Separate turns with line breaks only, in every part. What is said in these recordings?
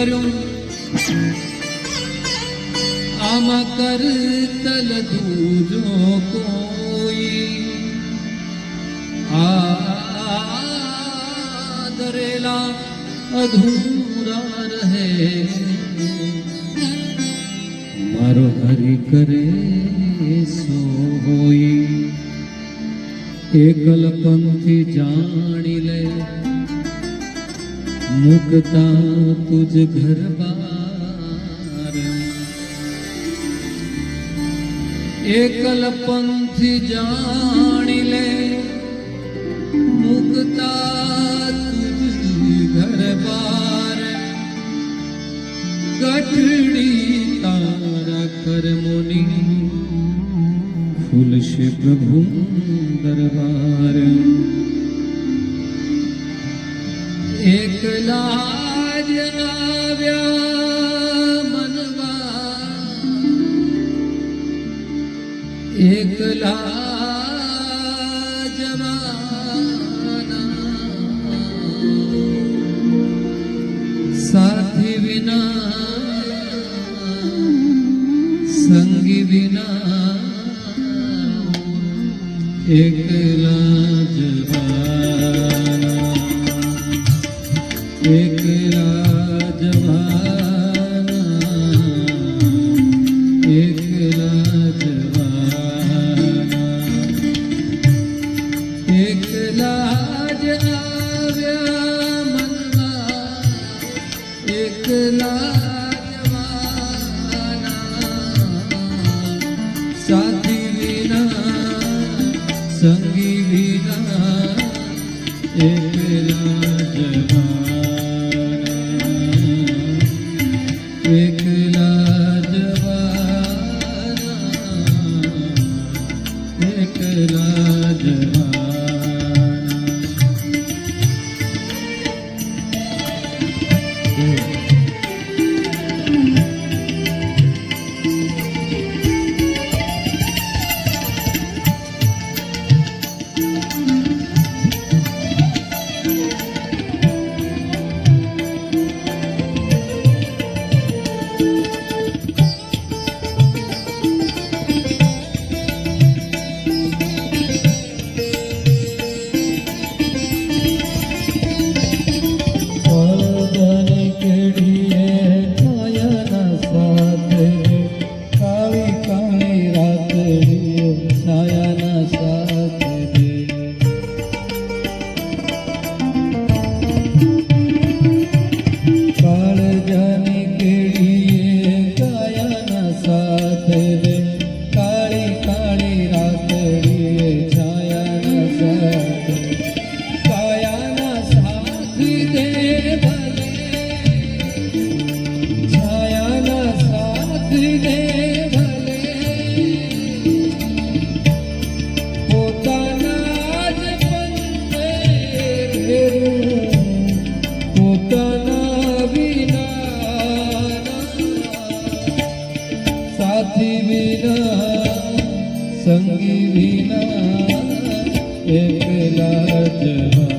કર્યું આમાં કરતલ દૂજો કોઈ આદરેલા અધૂરા રહે મારો હરિ કરે સો હોય એકલ પંથી જાણી લે મુકતા તુજ ઘર બાર એકલ પંથી જાણી લે મુકતા તુજ ઘર બાર ગઠડી તારા કર્મોની ખુલશે પ્રભુ દરબાર એકલા જ આવ્યા મનવા એકલા જવાના સાથી વિના સંગી વિના એકલા જવાના એકલા જવાના એકલા જવાના એકલા જ આવ્યા મનવા એકલા સાથી વિના સંગી વિના એકલા જવાના એકલા જવાના એકલા જવાના સાથી વિના સંગી વિના એકલા જવાના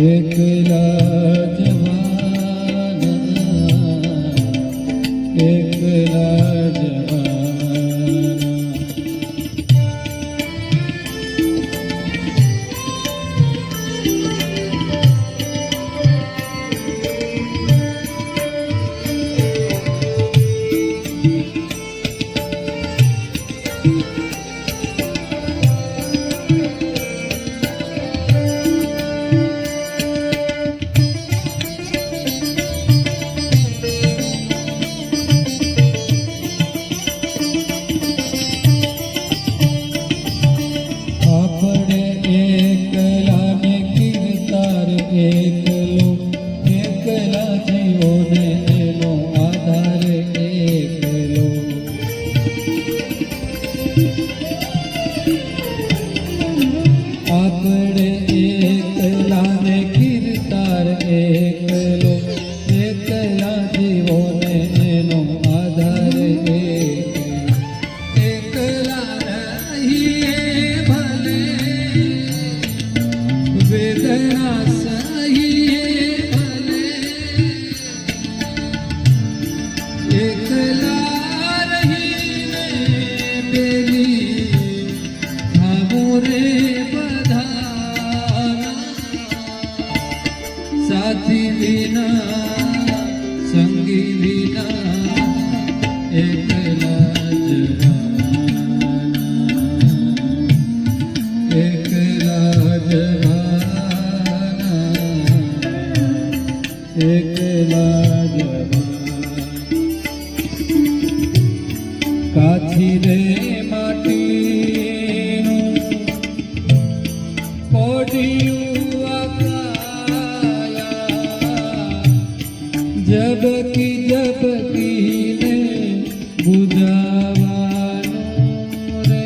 એકલા જવાના એકલા જવાના વેદના સહીએ साथी विना संगी विना एकला जवाना एकला जवाना एकला जवाना काथी रे माटीનું કોડિયું આકાયા જબકી જબકીને બુજાવાનું રે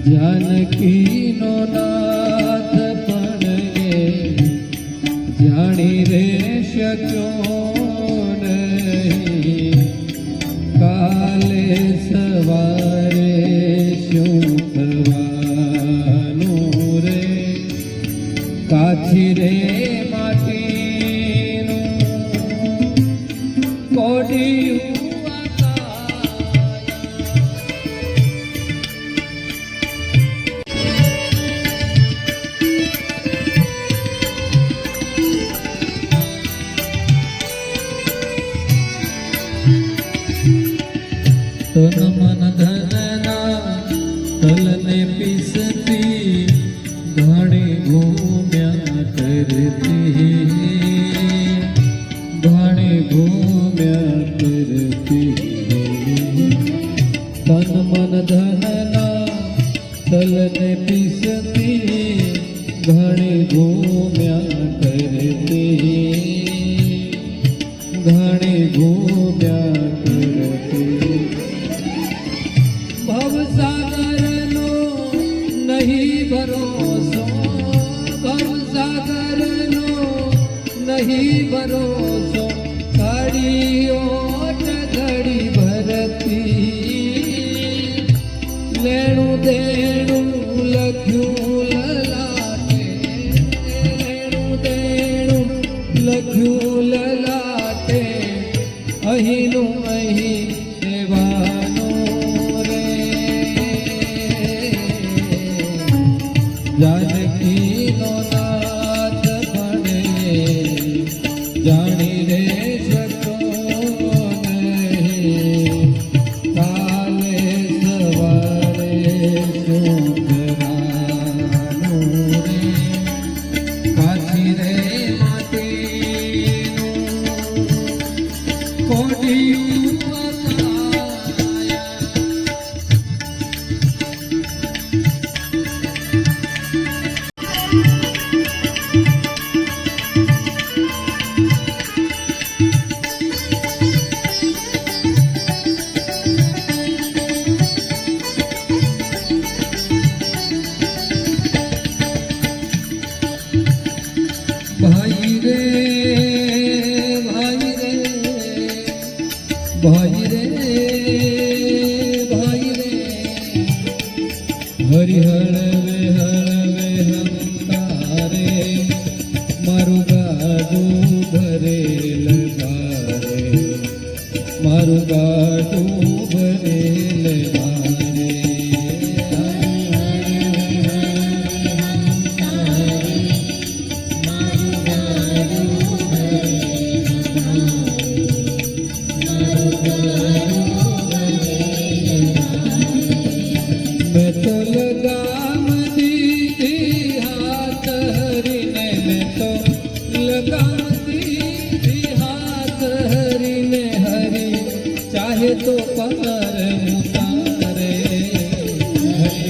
જાનકીનો નાથ પણ એ જાણી રે શક્યો નહીં કાલે સવારે શું થવાનું રે કાછી રે માટીનું કોડિયું તન મન ધનના તલને પીસતી ઘણી ઘૂમ્યા કરતી ઘણી ઘૂમ્યા કરતી તન મન ધનના તલને પીસતી ઘણી ઘૂમ્યા કરતી ઘણી ઘૂમ્યા કરતી ભવસાગરનો નહીં ભરોસો ભવસાગરનો નહીં ભરોસો ઘડીઓ ઘડી ભરતી લેણું દેણું લખ્યું લલાટે લેણું દેણું લખ્યું લલાટે અહીંનું અહીં દેવાનું રે જાનકીનો નાથ પણ જાણી રે શક્યો નહીં કાલે સવારે શું થવાનું રે કાછી રે માટીનું કોડિયું ભાઈ રે ભાઈ રે ભાઈ રે ભાઈ રે હરિ હળવે હળવે હંકારે મારું ગાડું ભરેલ ભારે મારું ગાડું ભરેલ ભારે મેં તો લગામ દીધી હાથ હરીને મેં તો લગામ દીધી હાથ હરીને હરી ચાહે તો પાર ઉતારે હરી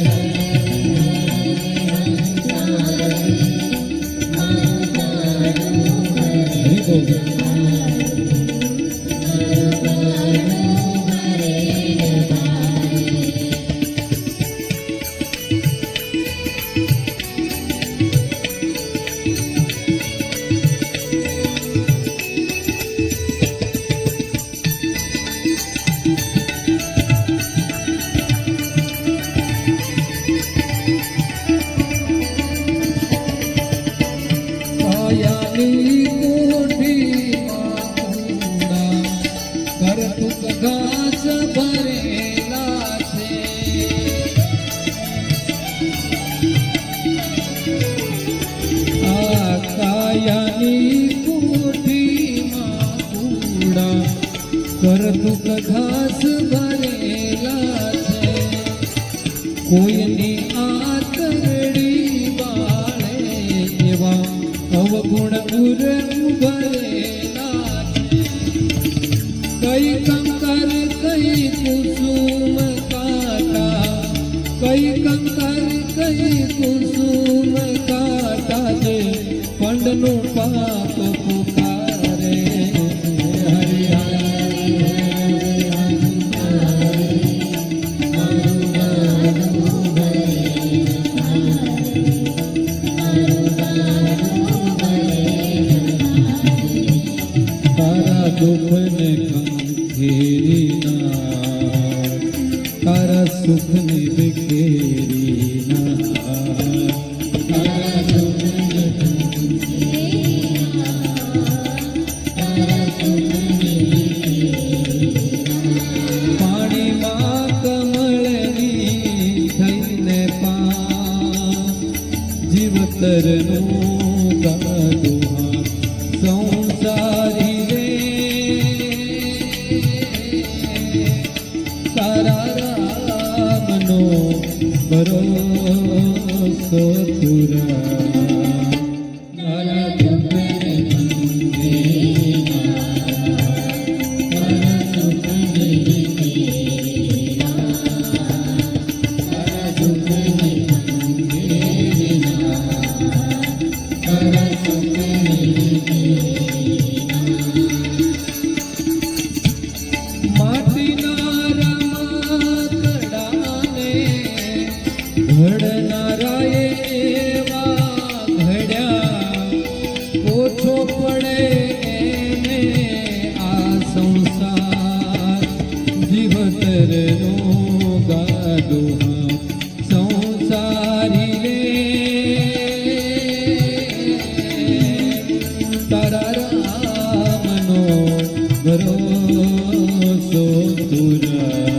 બોલ ઘાસ ભરેલા છે કુસુમ કાટા જે પંડનું પાપ પુકારે હરિ તારા દુઃખને ખંખેરી ના તારા સુખને વિખેરી પાણીમાં કમળની થઈને જીવતરનું ગાદું સંસારી રે તારા રામનો ભરોસો તુરા ઘડનારા એવા ઘડ્યા ઓછો પડે એને આ સંસાર જીવતરનો ગાડો સંસારી રે તારા રામનો ભરોસો તુરા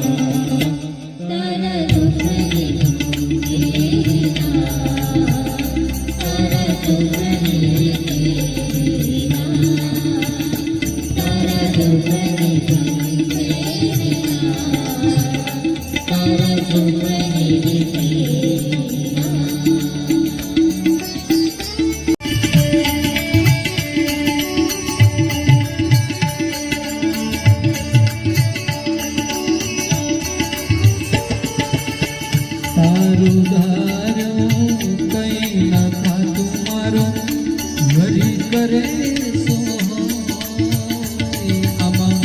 તારું ધારું કઈ ના ખાતું મારું હરી કરે આમાં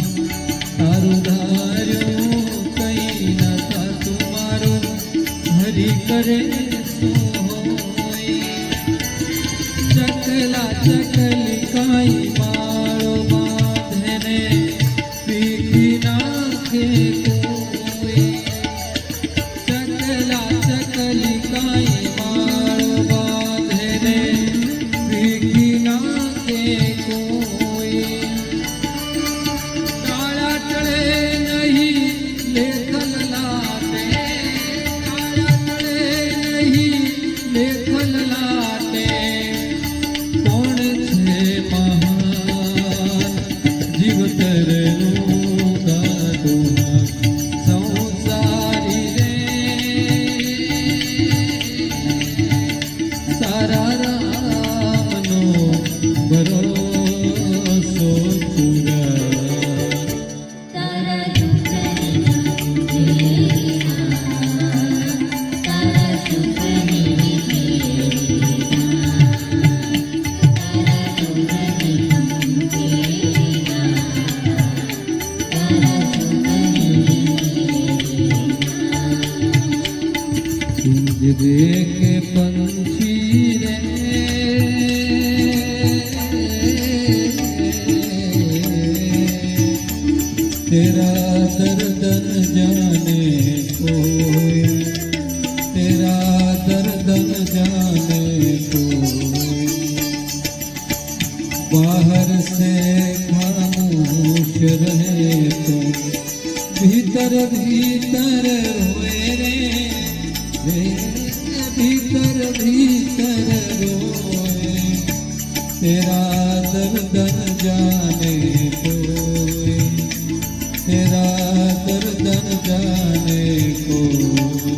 તારું ધારું કઈ ના ખાતું મારું હરી કરે ચકલા ચકલી કાઈ માળો બાંધેને પીખી નાખે देखे पंछी रे तेरा दर्द न जाने कोई तेरा दर्द न जाने कोई बाहर से खामोश रहे तो भीतर भीतर रोए रे भीतर भीतर रोए तेरा दर्द न जाने कोई तेरा दर्द न जाने कोई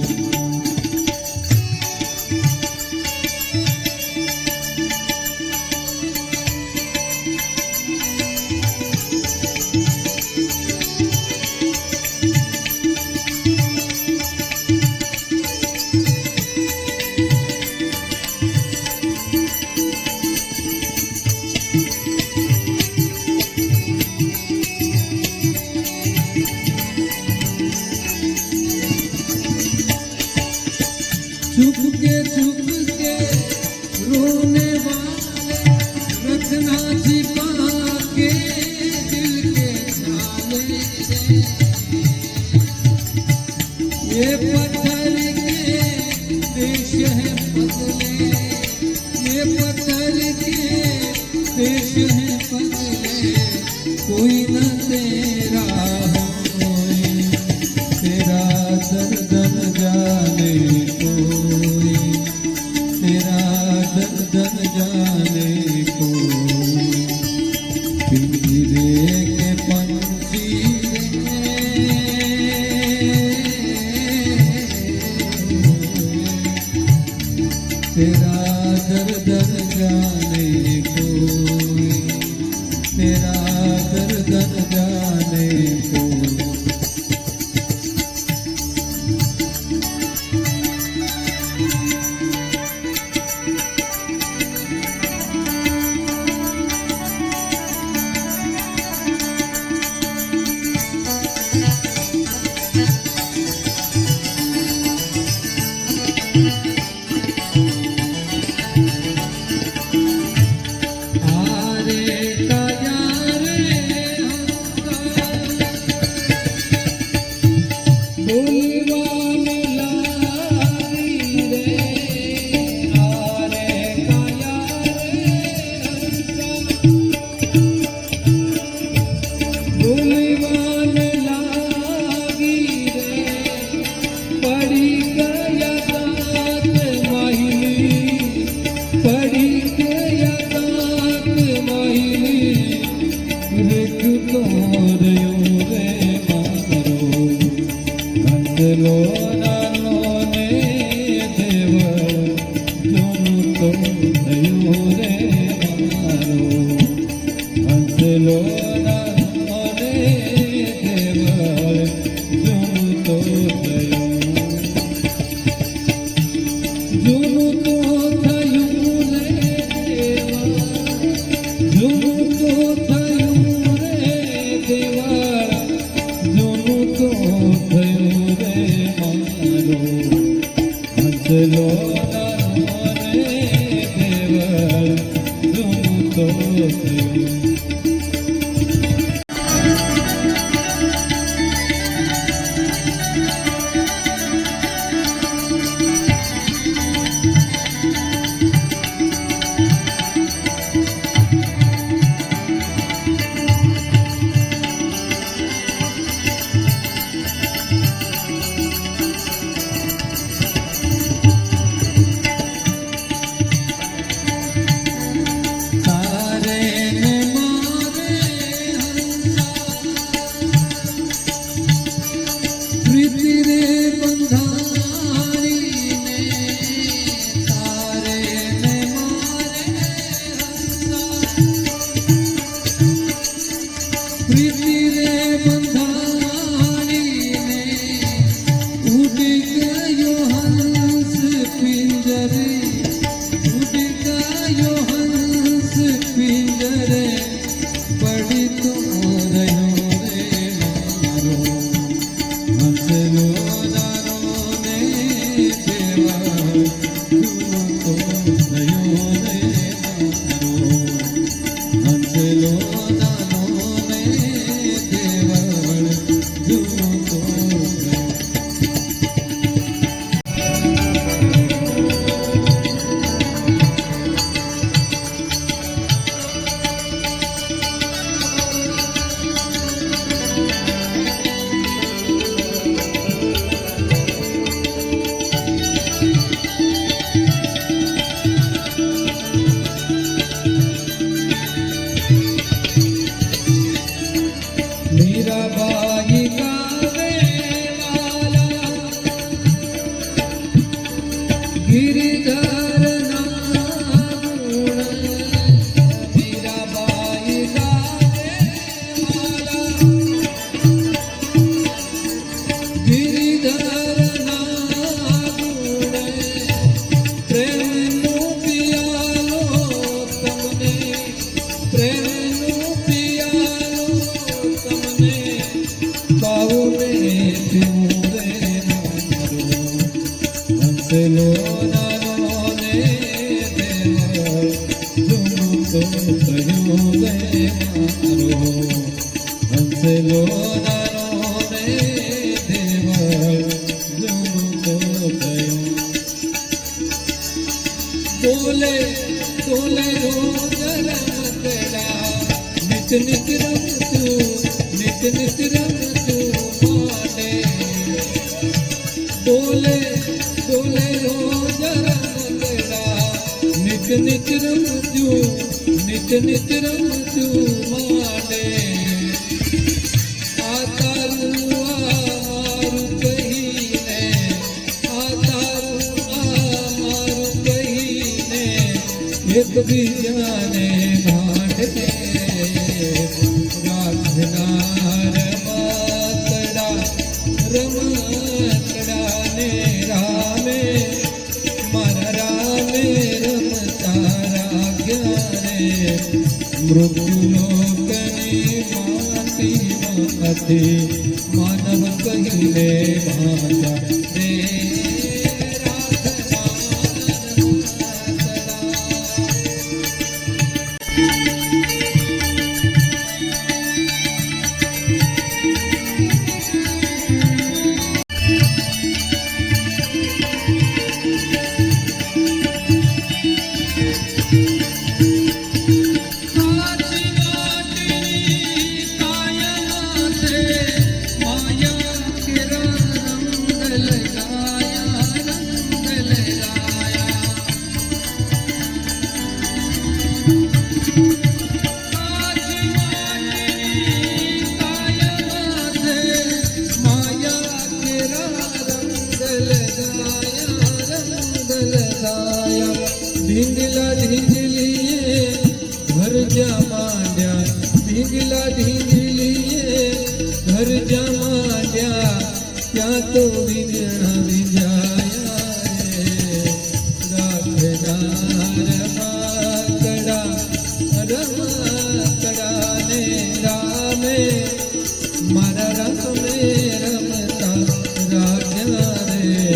रोने वाले रखना छिपा के दिल के छाले रे। ये पत्थर के देश है पगले, ये पत्थर के देश है पगले, कोई न तेरा होए, तेरा दर्द न जाने कोई, तेरा दर्द न जाने कोई। पिंजरे के पंछी तेरा दर्द न जाने कोई, तेरा दर्द न जाने कोई। ડોલે ડોલે રોજ રમકડા નિત નિત રમતું નિત નિત રમતું માને ડોલે ડોલે રોજ રમકડા નિત નિત રમતું નિત નિત રમતું માને આ તારું મારું કહીને આ તારું મારું કહીને એકબીજાને ભાંડે રાખનાર રમકડા ને રામે મારા રામે રમતા રાખ્યા રે મૃત્યુલોકની માટીમાંથી માનવ કહીને ભાંડા રે ढींगला ढींगलिए घर जा मांड्या ढींगला ढींगलिए घर जा मांड्या क्या तो विंगणा विंजाया रे રાખનાર રમકડા ને રામે મારા રામે રમતા રાખ્યા રે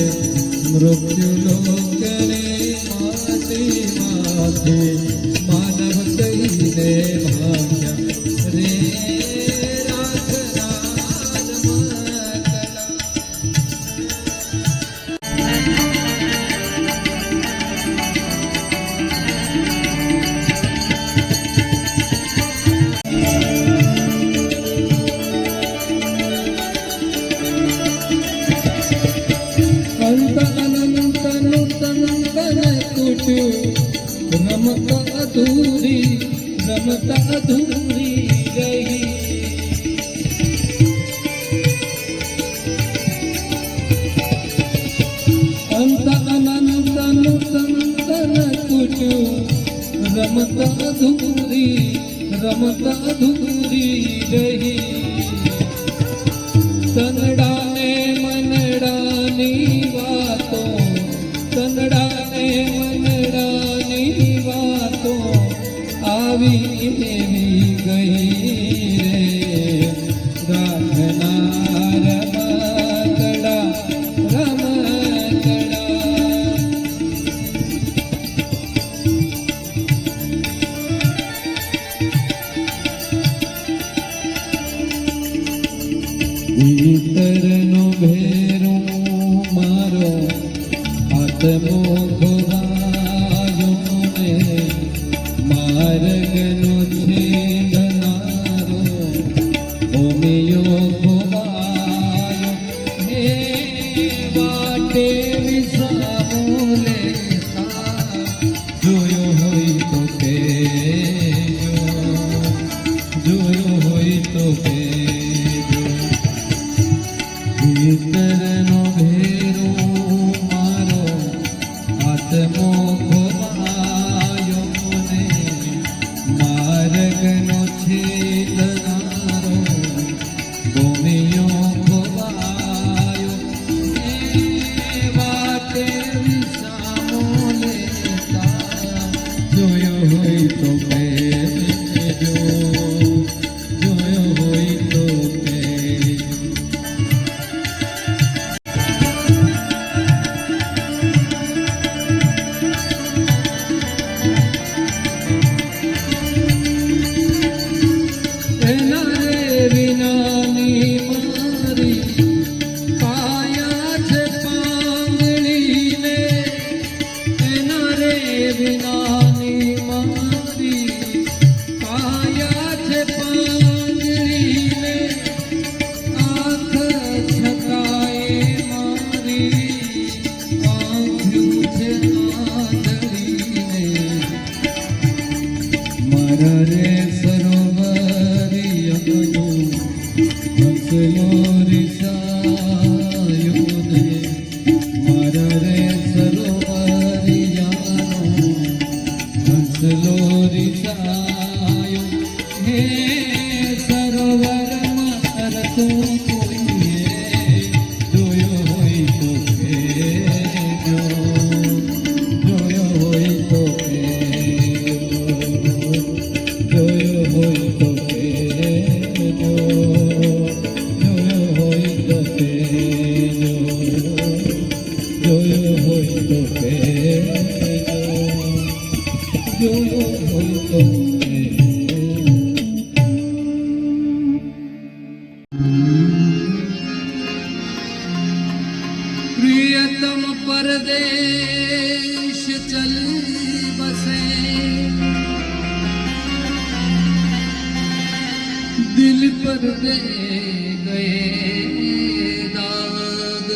મૃત્યુલોકની માટીમાંથી માનવ કહીને ભાગ્યા રે રાખનાર રમતા અધૂરી રહી અંત અનંતનું સંતન કુટ્યું રમતા અધૂરી રહી તનડાને મનડાની વાતો તનડાને મનડાની વાતો આવી એવી ગઈ રે રાખનાર રમકડા ભીતરનો ભેરો મારો આત્મો ખોરાયો ને માર્ગનો છેદનારો ભૂમિયો ખોવાયો હે વાટે વિસામો લેતા જોયો હોય તો કહેજો જોયો હોય તો કહેજો ભીતરનો ભેરો મારો આત્મો ખોવાયો ને માર્ગનો છેદનારો ભૂમિયો ખોવાયો એ વાટે વિસામો લેતા જોયો હોય તો કહેજો જોયો હોય તો કહેજો વિનાની મારી કાયા છે પાંજરીને આંખ છકાય મારી આંખ્યું છે આંધળીને મારા રે સરોવરી યમનું હંસલો રિસાયો ને મારા રે સરોવરી હંસલો રિસાયો હે સરોવરમાં તરતો કોઈએ જોયો હોય તો કહેજો જોયો હોય તો જોયો હોય તો કહેજો જોયો હોય તો કહેજો જોયો હોય તો કહેજો જોયો હોય તો પ્રિયતમ પરદેશ ચલ બસે દિલ પર દે ગए दाग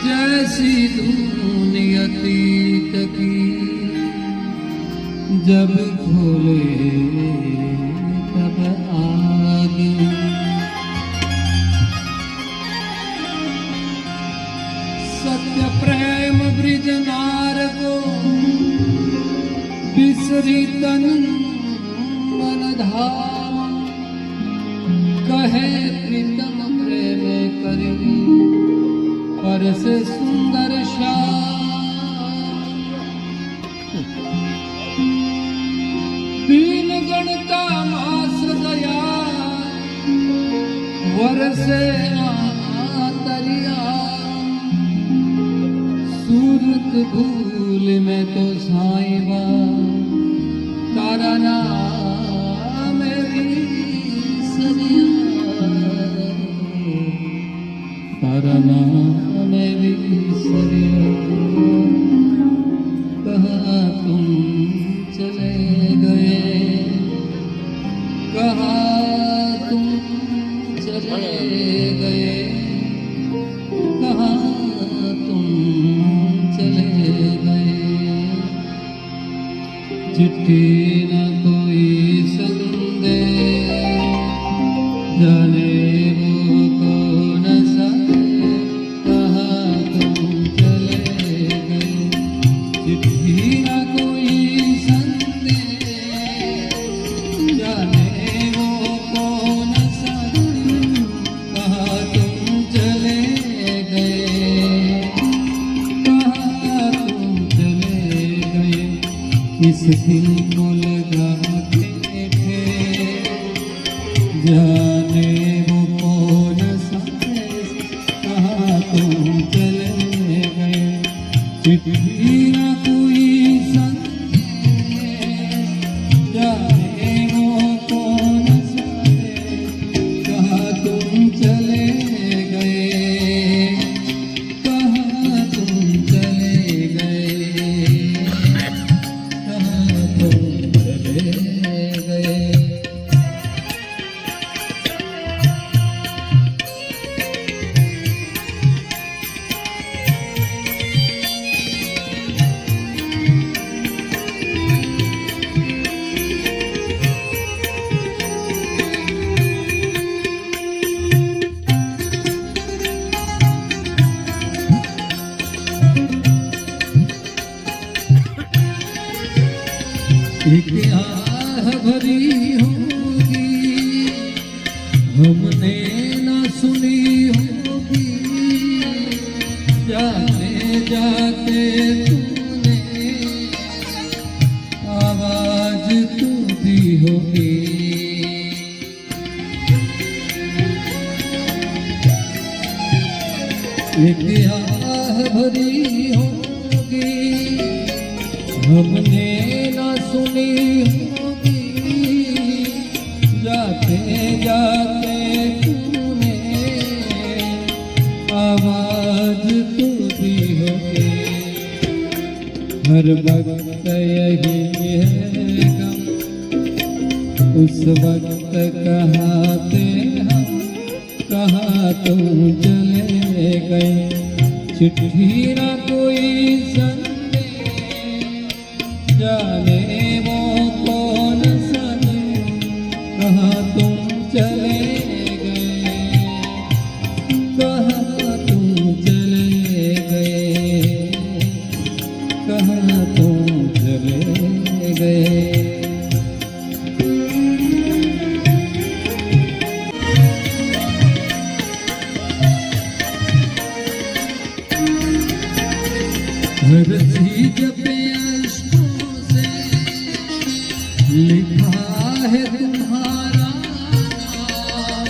जैसी नियति की जब खोले तब आग सत्य प्रेम ब्रिज नार को बिसरी तन मन धाम कहे प्रीतम प्रेम करी पर से सुंदर श्याम दीन गणता मास दया वरसे आतरिया सूरत भूल में तो साईबा तारा नाम तारा नाम कहाँ तुम चले गए कहाँ तुम चले गए कहाँ तुम चले गए चिट्ठी न कोई संदेश जाने वो कौन सा कहाँ तुम चले गए चिट्ठी न कोई संदेश जाने वो कौन सा कहाँ तुम चले गए कहाँ तुम चले गए इस दिल को लगा के थे जाने वो कौन सा कहाँ तुम चले गए चिट्ठी न कोई संदेश जाने वो कौन सा कहाँ तुम चले गए कहाँ तुम चले गए कहाँ तुम चले गए एक आह भरी होगी हमने न सुनी होगी जाते जाते तूने आवाज तू दी होगी एक आह भरी होगी हमने न सुनी होगी जाते जाते तूने आवाज तू दी होगी हर वक्त यही है गम, उस वक्त कहाते हम, कहाँ तुम चले गए। चिट्ठी ना कोई संदेश, जाने वो कौन सन, कहाँ तुम चले गए, कहाँ तुम चले गए, कहाँ तुम चले गए। हर चीज पे अश्कों से लिखा है तुम्हारा नाम,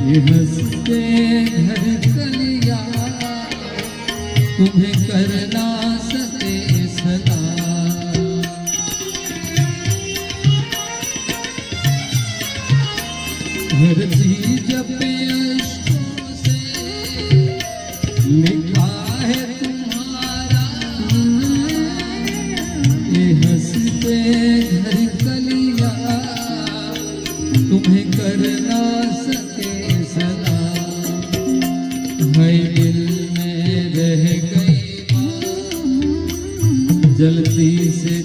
ये हंसते घर कलिया तुम्हें करना सके सलाम। हर चीज पे अश्कों से लिखा है तुम्हारा, ये हंसते घर कलिया तुम्हें करना सके सलाम। है दिल में रह गई बात, जल्दी से